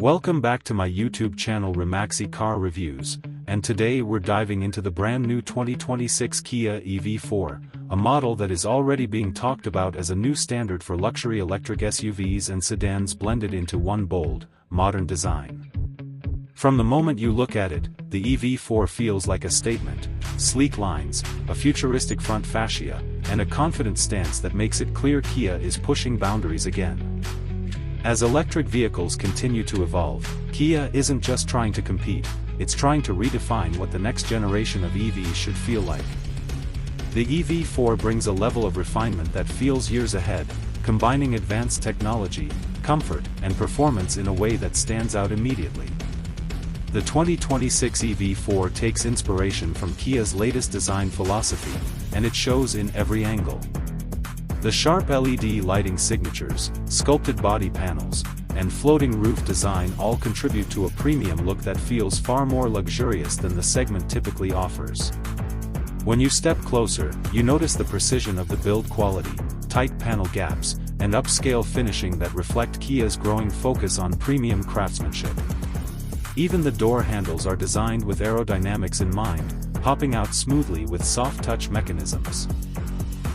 Welcome back to my YouTube channel Remaxi Car Reviews, and today we're diving into the brand new 2026 Kia EV4, a model that is already being talked about as a new standard for luxury electric SUVs and sedans blended into one bold, modern design. From the moment you look at it, the EV4 feels like a statement: sleek lines, a futuristic front fascia, and a confident stance that makes it clear Kia is pushing boundaries again. As electric vehicles continue to evolve, Kia isn't just trying to compete, it's trying to redefine what the next generation of EVs should feel like. The EV4 brings a level of refinement that feels years ahead, combining advanced technology, comfort, and performance in a way that stands out immediately. The 2026 EV4 takes inspiration from Kia's latest design philosophy, and it shows in every angle. The sharp LED lighting signatures, sculpted body panels, and floating roof design all contribute to a premium look that feels far more luxurious than the segment typically offers. When you step closer, you notice the precision of the build quality, tight panel gaps, and upscale finishing that reflect Kia's growing focus on premium craftsmanship. Even the door handles are designed with aerodynamics in mind, popping out smoothly with soft touch mechanisms.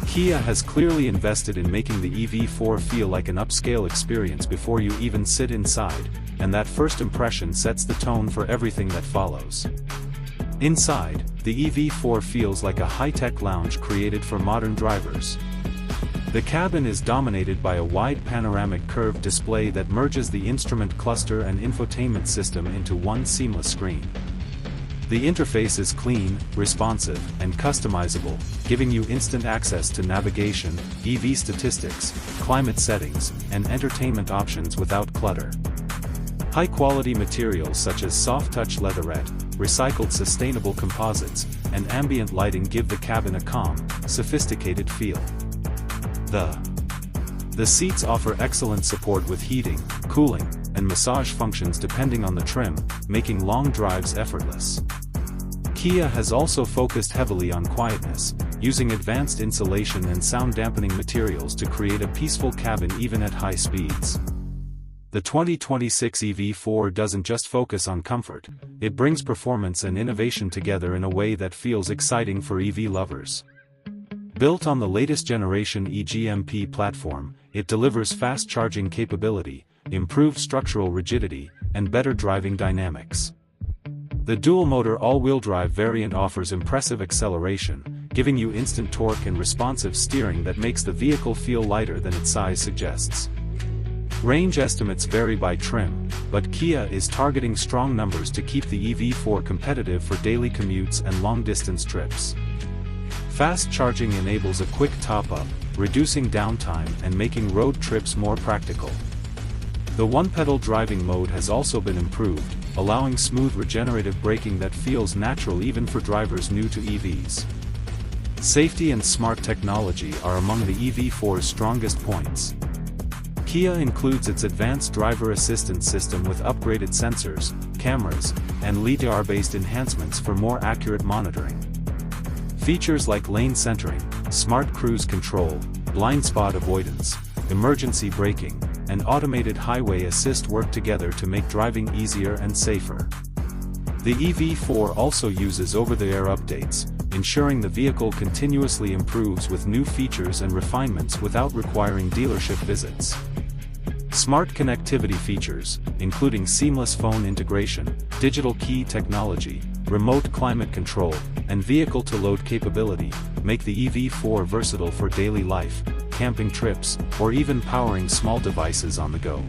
Kia has clearly invested in making the EV4 feel like an upscale experience before you even sit inside, and that first impression sets the tone for everything that follows. Inside, the EV4 feels like a high-tech lounge created for modern drivers. The cabin is dominated by a wide panoramic curved display that merges the instrument cluster and infotainment system into one seamless screen. The interface is clean, responsive, and customizable, giving you instant access to navigation, EV statistics, climate settings, and entertainment options without clutter. High-quality materials such as soft-touch leatherette, recycled sustainable composites, and ambient lighting give the cabin a calm, sophisticated feel. The seats offer excellent support with heating, cooling, and massage functions depending on the trim, making long drives effortless. Kia has also focused heavily on quietness, using advanced insulation and sound-dampening materials to create a peaceful cabin even at high speeds. The 2026 EV4 doesn't just focus on comfort, it brings performance and innovation together in a way that feels exciting for EV lovers. Built on the latest generation eGMP platform, it delivers fast charging capability, improved structural rigidity, and better driving dynamics. The dual-motor all-wheel drive variant offers impressive acceleration, giving you instant torque and responsive steering that makes the vehicle feel lighter than its size suggests. Range estimates vary by trim, but Kia is targeting strong numbers to keep the EV4 competitive for daily commutes and long-distance trips. Fast charging enables a quick top-up, reducing downtime and making road trips more practical. The one-pedal driving mode has also been improved, allowing smooth regenerative braking that feels natural even for drivers new to EVs. Safety and smart technology are among the EV4's strongest points. Kia includes its advanced driver assistance system with upgraded sensors, cameras, and LiDAR-based enhancements for more accurate monitoring. Features like lane centering, smart cruise control, blind spot avoidance, emergency braking, and automated highway assist work together to make driving easier and safer. The EV4 also uses over-the-air updates, ensuring the vehicle continuously improves with new features and refinements without requiring dealership visits. Smart connectivity features, including seamless phone integration, digital key technology, remote climate control, and vehicle-to-load capability, make the EV4 versatile for daily life, camping trips, or even powering small devices on the go.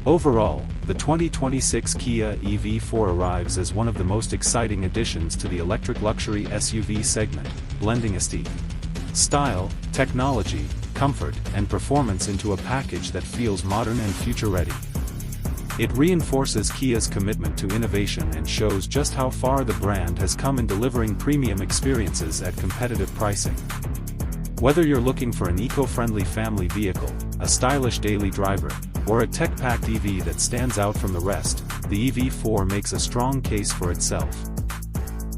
Overall, the 2026 Kia EV4 arrives as one of the most exciting additions to the electric luxury SUV segment, blending aesthetic, style, technology, comfort, and performance into a package that feels modern and future-ready. It reinforces Kia's commitment to innovation and shows just how far the brand has come in delivering premium experiences at competitive pricing. Whether you're looking for an eco-friendly family vehicle, a stylish daily driver, or a tech-packed EV that stands out from the rest, the EV4 makes a strong case for itself.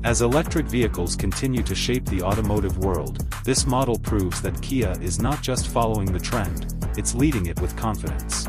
As electric vehicles continue to shape the automotive world, this model proves that Kia is not just following the trend, it's leading it with confidence.